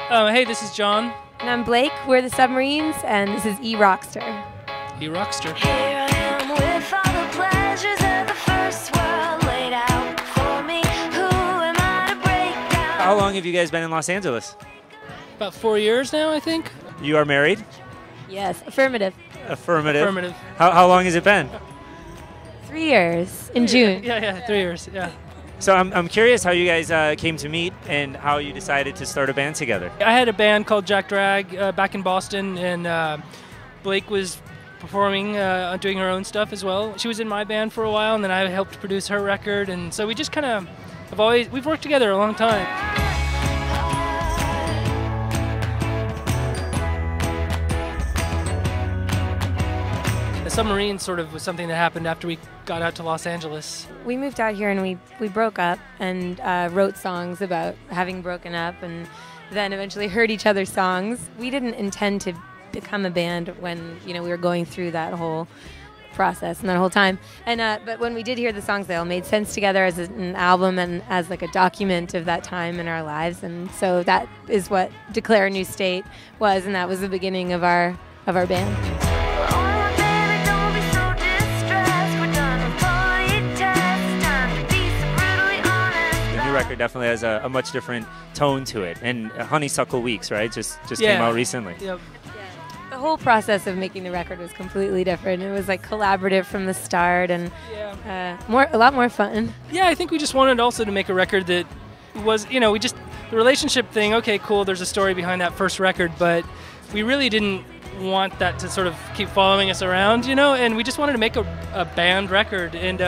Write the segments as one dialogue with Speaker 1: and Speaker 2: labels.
Speaker 1: Hey, this is John.
Speaker 2: And I'm Blake. We're the Submarines, and this is E-Rockster.
Speaker 1: E-Rockster.
Speaker 3: Here I am with all the pleasures of the first world laid out for me. Who am I to break down?
Speaker 4: How long have you guys been in Los Angeles?
Speaker 1: About 4 years now, I think.
Speaker 4: You are married?
Speaker 2: Yes, affirmative.
Speaker 4: Affirmative.
Speaker 1: Affirmative.
Speaker 4: How long has it been?
Speaker 2: 3 years in June.
Speaker 1: Yeah, 3 years, yeah.
Speaker 4: So I'm curious how you guys came to meet and how you decided to start a band together.
Speaker 1: I had a band called Jack Drag back in Boston, and Blake was performing, doing her own stuff as well. She was in my band for a while, and then I helped produce her record, and so we just kind of we've worked together a long time. The Submarines sort of was something that happened after we got out to Los Angeles.
Speaker 2: We moved out here and we broke up and wrote songs about having broken up, and then eventually heard each other's songs. We didn't intend to become a band when we were going through that whole process and that whole time. And but when we did hear the songs, they all made sense together as an album and as like a document of that time in our lives. And so that is what Declare a New State was, and that was the beginning of our band.
Speaker 4: Record definitely has a much different tone to it, and Honeysuckle Weeks, right? Just came out recently.
Speaker 1: Yep.
Speaker 2: Yeah. The whole process of making the record was completely different. It was like collaborative from the start, and a lot more fun.
Speaker 1: Yeah, I think we just wanted also to make a record that was, the relationship thing. Okay, cool. There's a story behind that first record, but we really didn't want that to sort of keep following us around, and we just wanted to make a band record, and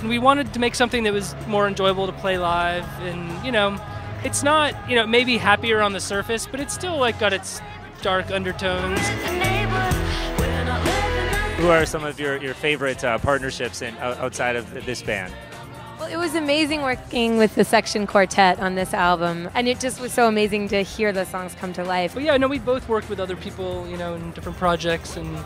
Speaker 1: we wanted to make something that was more enjoyable to play live, and it's not maybe happier on the surface, but it's still like got its dark undertones.
Speaker 4: Who are some of your favorite partnerships outside of this band?
Speaker 2: Well, it was amazing working with the Section Quartet on this album, and it just was so amazing to hear the songs come to life.
Speaker 1: But yeah, no, we both worked with other people, in different projects, and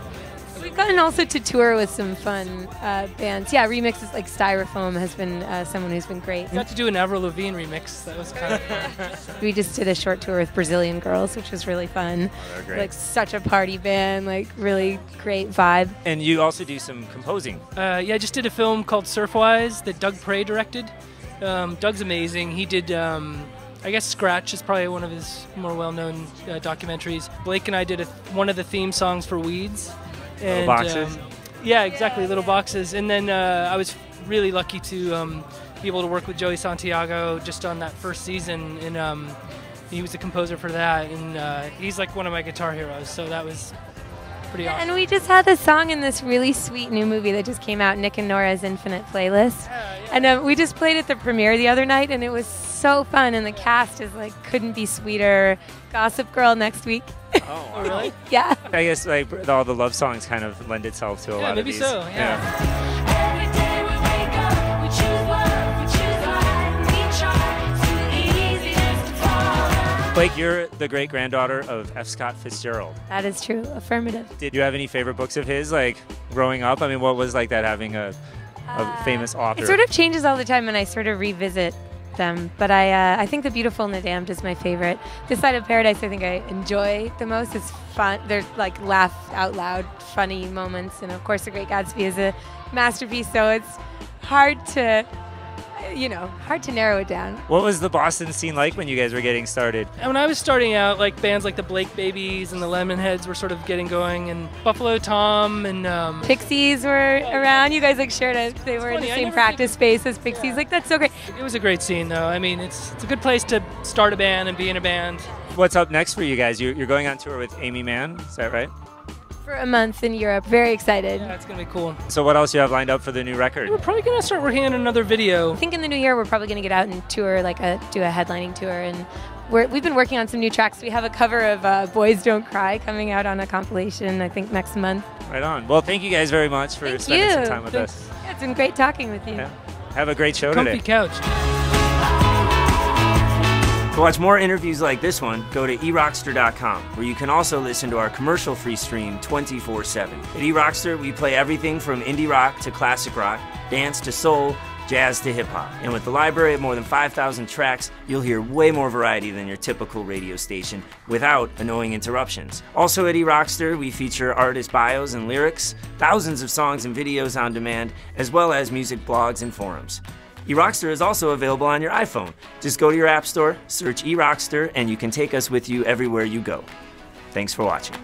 Speaker 2: we've gotten also to tour with some fun bands. Yeah, remixes like Styrofoam has been someone who's been great.
Speaker 1: Got to do an Avril Lavigne remix. That was kind of fun.
Speaker 2: We just did a short tour with Brazilian Girls, which was really fun.
Speaker 4: Oh, great.
Speaker 2: Like such a party band, like really great vibe.
Speaker 4: And you also do some composing.
Speaker 1: Yeah, I just did a film called Surfwise that Doug Prey directed. Doug's amazing. He did, I guess Scratch is probably one of his more well-known documentaries. Blake and I did one of the theme songs for Weeds.
Speaker 4: Little boxes?
Speaker 1: Yeah, exactly, Little Boxes. And then I was really lucky to be able to work with Joey Santiago just on that first season, and he was the composer for that, and he's like one of my guitar heroes, so that was pretty awesome.
Speaker 2: And we just had this song in this really sweet new movie that just came out, Nick and Nora's Infinite Playlist. And we just played at the premiere the other night, and it was so fun, and the cast is like couldn't be sweeter. Gossip Girl next week.
Speaker 4: Oh, wow.
Speaker 1: Really?
Speaker 2: Yeah.
Speaker 4: I guess like all the love songs kind of lend itself to a lot of these.
Speaker 1: Yeah, maybe so, yeah.
Speaker 3: Every day we wake up, we choose love, we choose life, we try, it's too easy just to fall.
Speaker 4: Blake, you're the great-granddaughter of F. Scott Fitzgerald.
Speaker 2: That is true. Affirmative.
Speaker 4: Did you have any favorite books of his, like, growing up? I mean, what was like that, having a famous author?
Speaker 2: It sort of changes all the time, and I sort of revisit them, but I think The Beautiful and the Damned is my favorite. This Side of Paradise I think I enjoy the most. It's fun. There's like laugh out loud funny moments, and of course The Great Gatsby is a masterpiece, so it's hard to narrow it down.
Speaker 4: What was the Boston scene like when you guys were getting started?
Speaker 1: And when I was starting out, like bands like the Blake Babies and the Lemonheads were sort of getting going, and Buffalo Tom and
Speaker 2: Pixies were around. You guys like shared they were in the same practice space as Pixies.
Speaker 1: Yeah.
Speaker 2: Like that's so great.
Speaker 1: It was a great scene, though. I mean, it's a good place to start a band and be in a band.
Speaker 4: What's up next for you guys? You're going on tour with Amy Mann, is that right?
Speaker 2: For a month in Europe. Very excited.
Speaker 1: Yeah, it's going to be cool.
Speaker 4: So what else do you have lined up for the new record?
Speaker 1: We're probably going to start working on another video.
Speaker 2: I think in the new year we're probably going to get out and tour, do a headlining tour, and we've been working on some new tracks. We have a cover of Boys Don't Cry coming out on a compilation, I think, next month.
Speaker 4: Right on. Well, thank you guys very much for spending some time with us.
Speaker 2: Yeah, it's been great talking with you.
Speaker 4: Yeah. Have a great show
Speaker 1: Comfy
Speaker 4: today.
Speaker 1: couch.
Speaker 5: To watch more interviews like this one, go to erockster.com, where you can also listen to our commercial-free stream 24/7. At eRockster, we play everything from indie rock to classic rock, dance to soul, jazz to hip-hop. And with the library of more than 5,000 tracks, you'll hear way more variety than your typical radio station without annoying interruptions. Also at eRockster, we feature artist bios and lyrics, thousands of songs and videos on demand, as well as music blogs and forums. eRockster is also available on your iPhone. Just go to your app store, search eRockster, and you can take us with you everywhere you go. Thanks for watching.